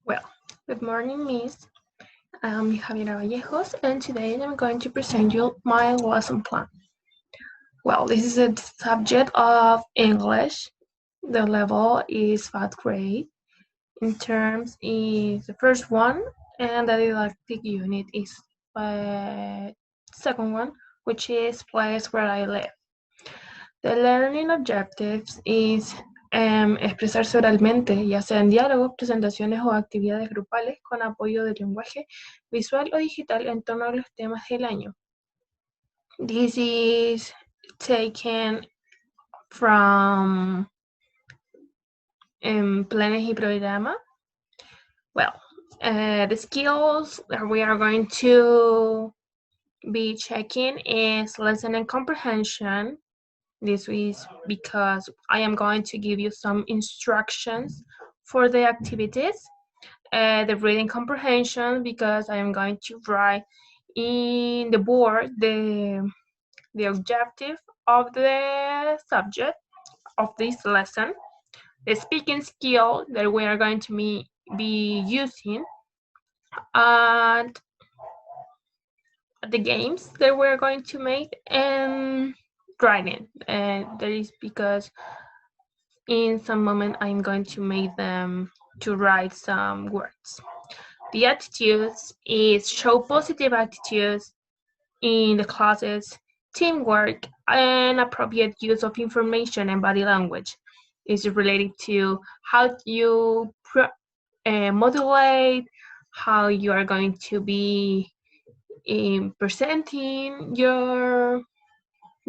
Well, good morning, Miss. I'm Javiera Vallejos, and today I'm going to present you my lesson plan. Well, this is a subject of English. The level is 5th grade. In terms is the first one, and the didactic unit is the second one, which is place where I live. The learning objectives is expresarse oralmente, ya sea en diálogos, presentaciones o actividades grupales con apoyo del lenguaje visual o digital en torno a los temas del año. This is taken from Planes y Programa. Well, the skills that we are going to be checking is listening comprehension. This is because I am going to give you some instructions for the activities. The reading comprehension, because I am going to write in the board the objective of the subject of this lesson. The speaking skill that we are going to be using, and the games that we're going to make, and writing. That is because in some moment I'm going to make them to write some words. The attitudes is show positive attitudes in the classes, teamwork, and appropriate use of information and body language. Is related to how you modulate, how you are going to be presenting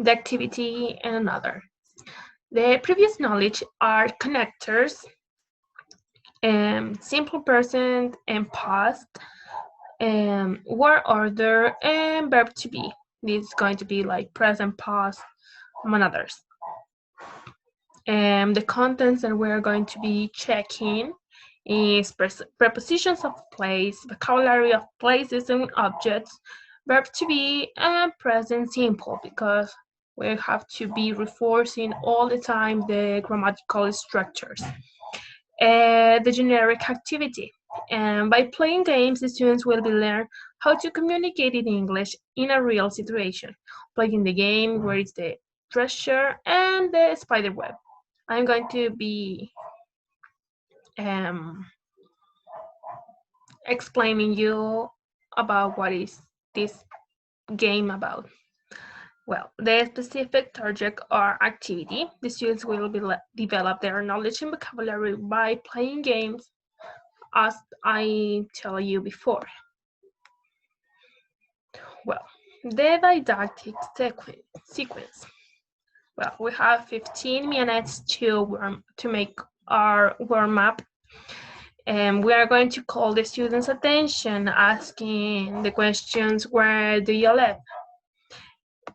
the activity, and another. The previous knowledge are connectors, simple present and past, word order, and verb to be. This is going to be like present, past, among others. The contents that we're going to be checking is prepositions of place, vocabulary of places and objects, verb to be, and present simple, because we have to be reinforcing all the time the grammatical structures. The generic activity. By playing games, the students will be learn how to communicate in English in a real situation. Playing the game, where is the treasure, and the spider web. I'm going to be explaining you about what is this game about. Well, the specific target or activity, the students will develop their knowledge and vocabulary by playing games, as I tell you before. Well, the didactic sequence. Well, we have 15 minutes to make our warm-up. And we are going to call the students' attention, asking the questions, where do you live?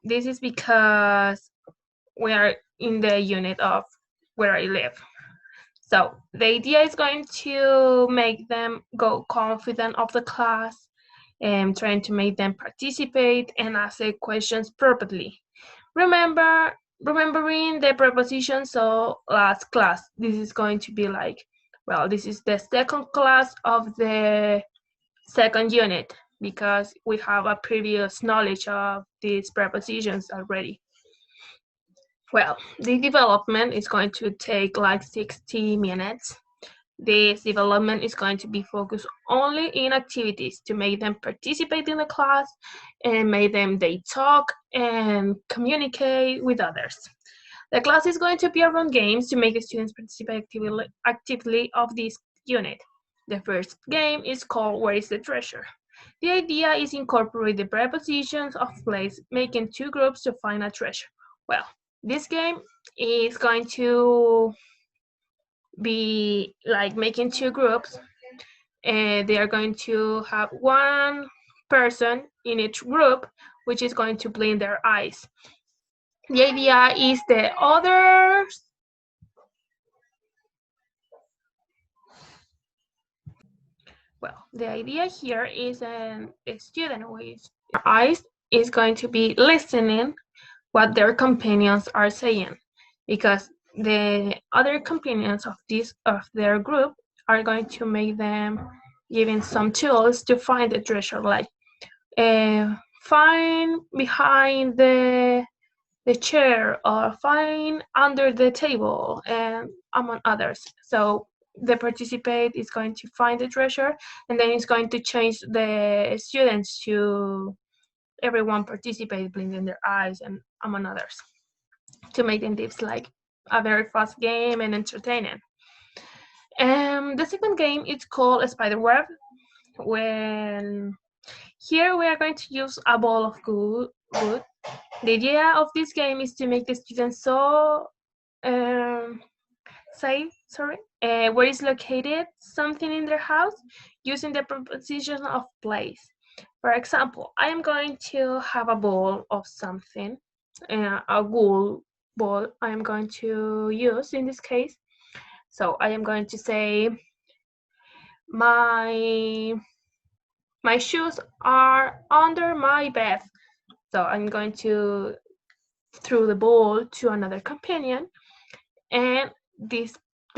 This is because we are in the unit of where I live. So the idea is going to make them go confident of the class, and trying to make them participate and ask the questions properly. Remembering the prepositions of last class. This is going to be like, well, this is the second class of the second unit, because we have a previous knowledge of these prepositions already. Well, the development is going to take like 60 minutes. This development is going to be focused only in activities to make them participate in the class and make them they talk and communicate with others. The class is going to be around games to make the students participate actively of this unit. The first game is called Where is the Treasure? The idea is incorporate the prepositions of place, making two groups to find a treasure. Well, this game is going to be like making two groups, and they are going to have one person in each group, which is going to blink their eyes. The idea is the others the idea here is a student with their eyes is going to be listening what their companions are saying, because the other companions of their group are going to make them giving some tools to find the treasure, like find behind the chair or find under the table, and among others. So the participant is going to find the treasure, and then it's going to change the students to everyone participate, blinking their eyes, and among others, to make them tips like a very fast game and entertaining. The second game is called Spiderweb. When here we are going to use a ball of wood. The idea of this game is to make the students so say where is located something in their house using the proposition of place. For example, I am going to have a ball of something, a wool ball I am going to use in this case. So I am going to say my shoes are under my bed. So I'm going to throw the ball to another companion, and the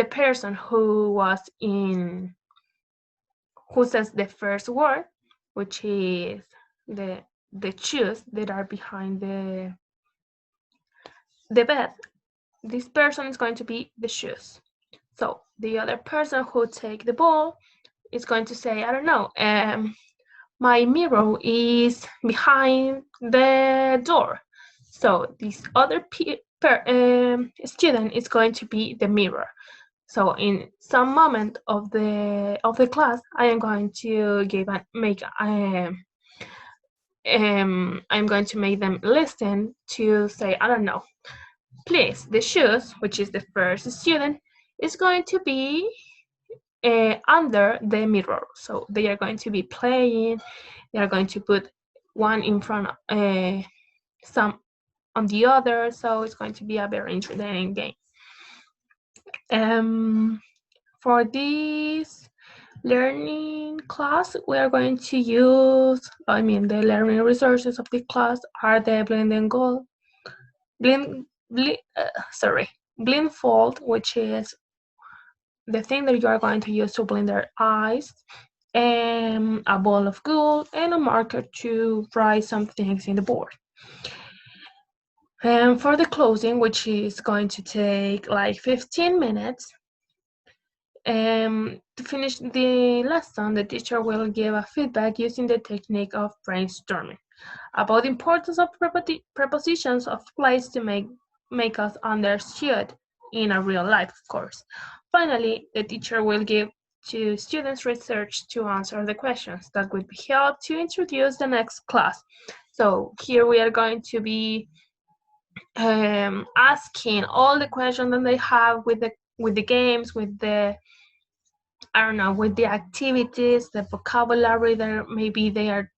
person who says the first word, which is the shoes that are behind the bed. This person is going to be the shoes. So the other person who take the ball is going to say, I don't know, my mirror is behind the door. So this other student is going to be the mirror. So in some moment of the class, I am going to I'm going to make them listen to say, I don't know, please, the shoes, which is the first student, is going to be under the mirror. So they are going to be playing. They are going to put one in front of some on the other. So it's going to be a very entertaining game. For this learning class, we are going to use, the learning resources of the class are the blindfold, which is the thing that you are going to use to blind their eyes, and a ball of glue, and a marker to write some things in the board. And for the closing, which is going to take like 15 minutes, to finish the lesson, the teacher will give a feedback using the technique of brainstorming about the importance of prepositions of place to make us understood in a real life, of course. Finally, the teacher will give to students research to answer the questions that would be held to introduce the next class. So here we are going to be asking all the questions that they have with the games, with the with the activities, the vocabulary that maybe they are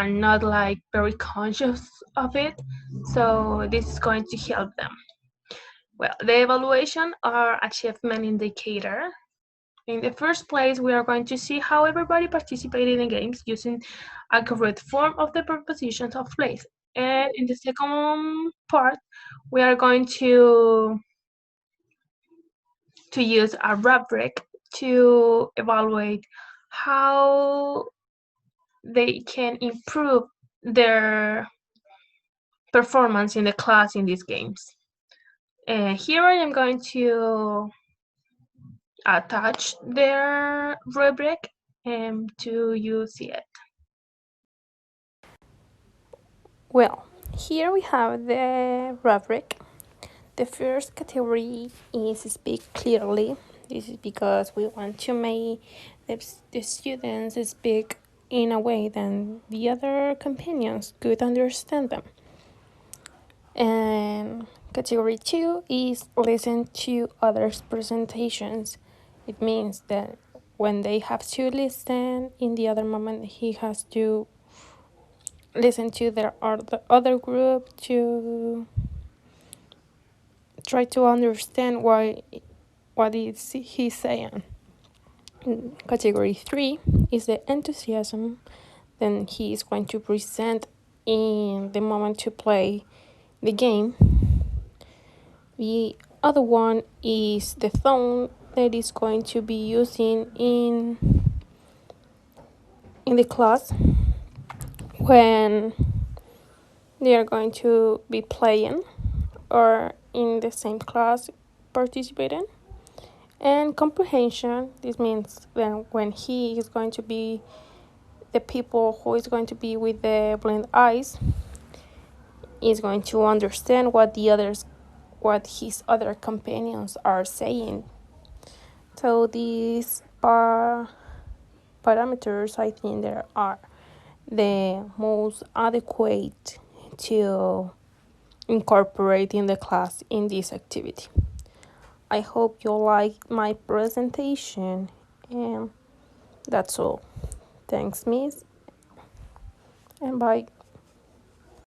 not like very conscious of it. So this is going to help them. Well, the evaluation or achievement indicator. In the first place, we are going to see how everybody participated in games using a correct form of the prepositions of place. And in the second part, we are going to use a rubric to evaluate how they can improve their performance in the class in these games. Here I am going to attach their rubric to you see it. Well, here we have the rubric. The first category is speak clearly. This is because we want to make the students speak in a way that the other companions could understand them. And category 2 is listen to others' presentations. It means that when they have to listen, in the other moment he has to listen to the other group to try to understand what is he saying. Category 3 is the enthusiasm. Then he is going to present in the moment to play the game. The other one is the tone. that is going to be using in the class when they are going to be playing or in the same class participating. And comprehension, this means then when he is going to be the people who is going to be with the blind eyes is going to understand what his other companions are saying. So these parameters, I think, there are the most adequate to incorporate in the class in this activity. I hope you like my presentation, and that's all. Thanks, Miss, and bye.